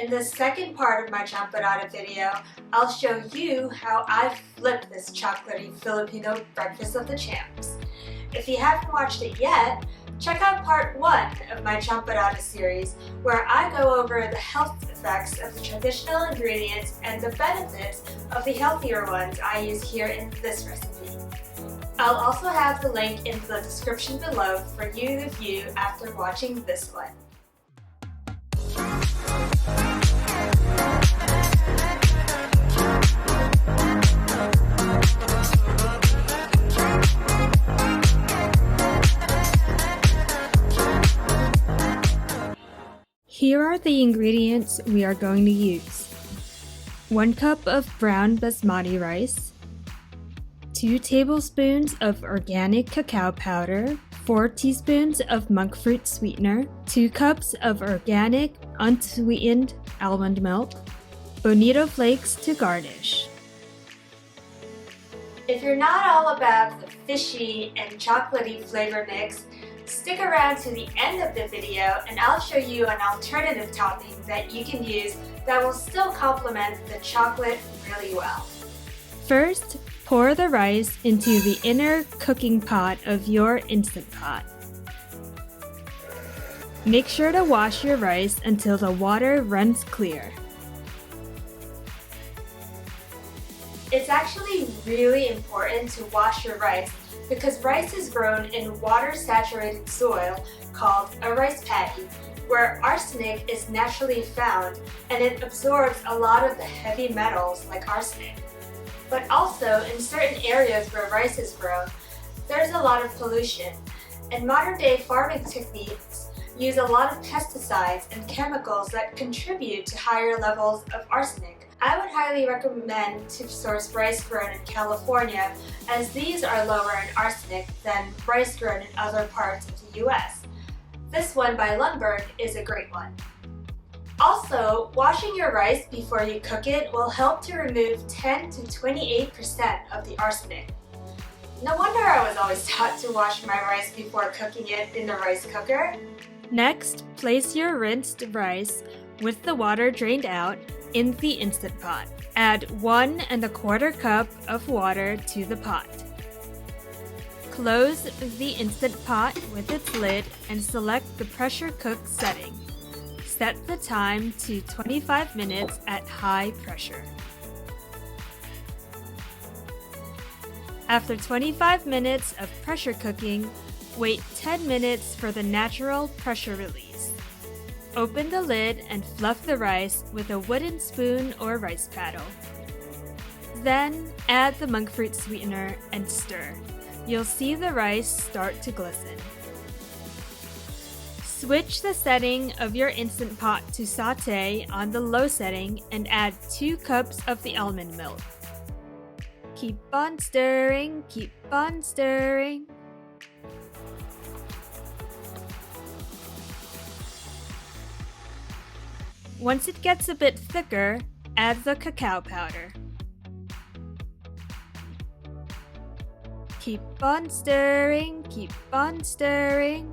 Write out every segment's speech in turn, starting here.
In the second part of my Champorado video, I'll show you how I flipped this chocolatey Filipino breakfast of the champs. If you haven't watched it yet, check out part 1 of my Champorado series where I go over the health effects of the traditional ingredients and the benefits of the healthier ones I use here in this recipe. I'll also have the link in the description below for you to view after watching this one. Here are the ingredients we are going to use. 1 cup of brown Basmati rice, 2 tablespoons of organic cacao powder, 4 teaspoons of monk fruit sweetener, 2 cups of organic unsweetened almond milk, Bonito Flakes to garnish. If you're not all about the fishy and chocolatey flavor mix, stick around to the end of the video and I'll show you an alternative topping that you can use that will still complement the chocolate really well. First, pour the rice into the inner cooking pot of your Instant Pot. Make sure to wash your rice until the water runs clear. It's actually really important to wash your rice because rice is grown in water-saturated soil called a rice paddy, where arsenic is naturally found and it absorbs a lot of the heavy metals like arsenic. But also, in certain areas where rice is grown, there's a lot of pollution, and modern-day farming techniques use a lot of pesticides and chemicals that contribute to higher levels of arsenic. I would highly recommend to source rice grown in California, as these are lower in arsenic than rice grown in other parts of the US. This one by Lundberg is a great one. Also, washing your rice before you cook it will help to remove 10 to 28% of the arsenic. No wonder I was always taught to wash my rice before cooking it in the rice cooker. Next, place your rinsed rice with the water drained out in the Instant Pot. Add 1 1/4 cup of water to the pot. Close the Instant Pot with its lid and select the pressure cook setting. Set the time to 25 minutes at high pressure. After 25 minutes of pressure cooking, wait 10 minutes for the natural pressure release. Open the lid and fluff the rice with a wooden spoon or rice paddle. Then add the monk fruit sweetener and stir. You'll see the rice start to glisten. Switch the setting of your Instant Pot to sauté on the low setting and add 2 cups of the almond milk. Keep on stirring, keep on stirring. Once it gets a bit thicker, add the cacao powder. Keep on stirring, keep on stirring.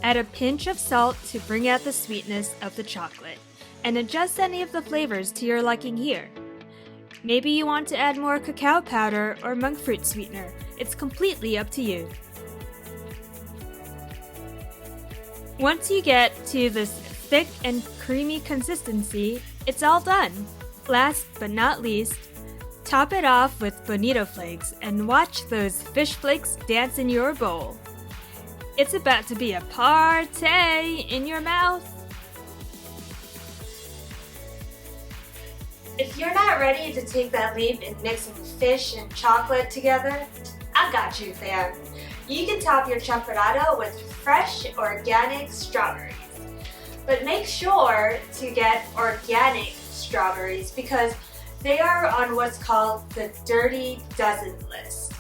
Add a pinch of salt to bring out the sweetness of the chocolate, and adjust any of the flavors to your liking here. Maybe you want to add more cacao powder or monk fruit sweetener. It's completely up to you. Once you get to this thick and creamy consistency, it's all done. Last but not least, top it off with Bonito Flakes and watch those fish flakes dance in your bowl. It's about to be a party in your mouth. If you're not ready to take that leap in mixing fish and chocolate together, I got you, fam. You can top your Champorado with fresh organic strawberries. But make sure to get organic strawberries because they are on what's called the Dirty Dozen list.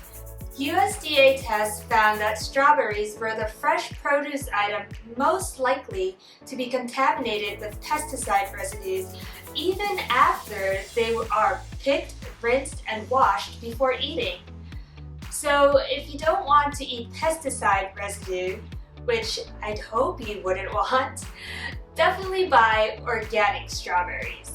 USDA tests found that strawberries were the fresh produce item most likely to be contaminated with pesticide residues even after they are picked, rinsed, and washed before eating. So if you don't want to eat pesticide residue, which I'd hope you wouldn't want, definitely buy organic strawberries.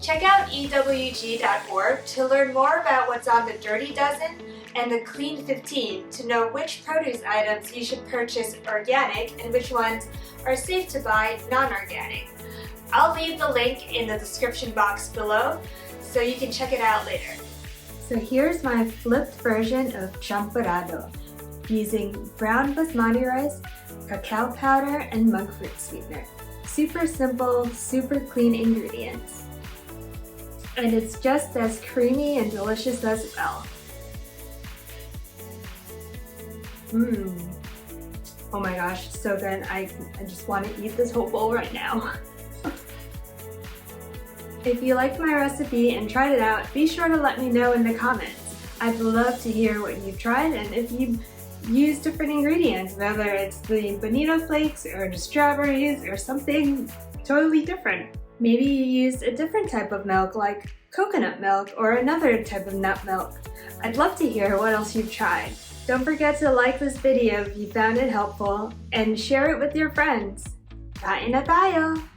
Check out ewg.org to learn more about what's on the Dirty Dozen and the Clean 15 to know which produce items you should purchase organic and which ones are safe to buy non-organic. I'll leave the link in the description box below so you can check it out later. So here's my flipped version of Champorado using brown basmati rice, cacao powder, and monk fruit sweetener. Super simple, super clean ingredients. And it's just as creamy and delicious as well. Oh my gosh, so good. I just want to eat this whole bowl right now. If you liked my recipe and tried it out, be sure to let me know in the comments. I'd love to hear what you've tried and if you use different ingredients, whether it's the Bonito Flakes or the strawberries or something totally different. Maybe you used a different type of milk like coconut milk or another type of nut milk. I'd love to hear what else you've tried. Don't forget to like this video if you found it helpful and share it with your friends. Kain na tayo!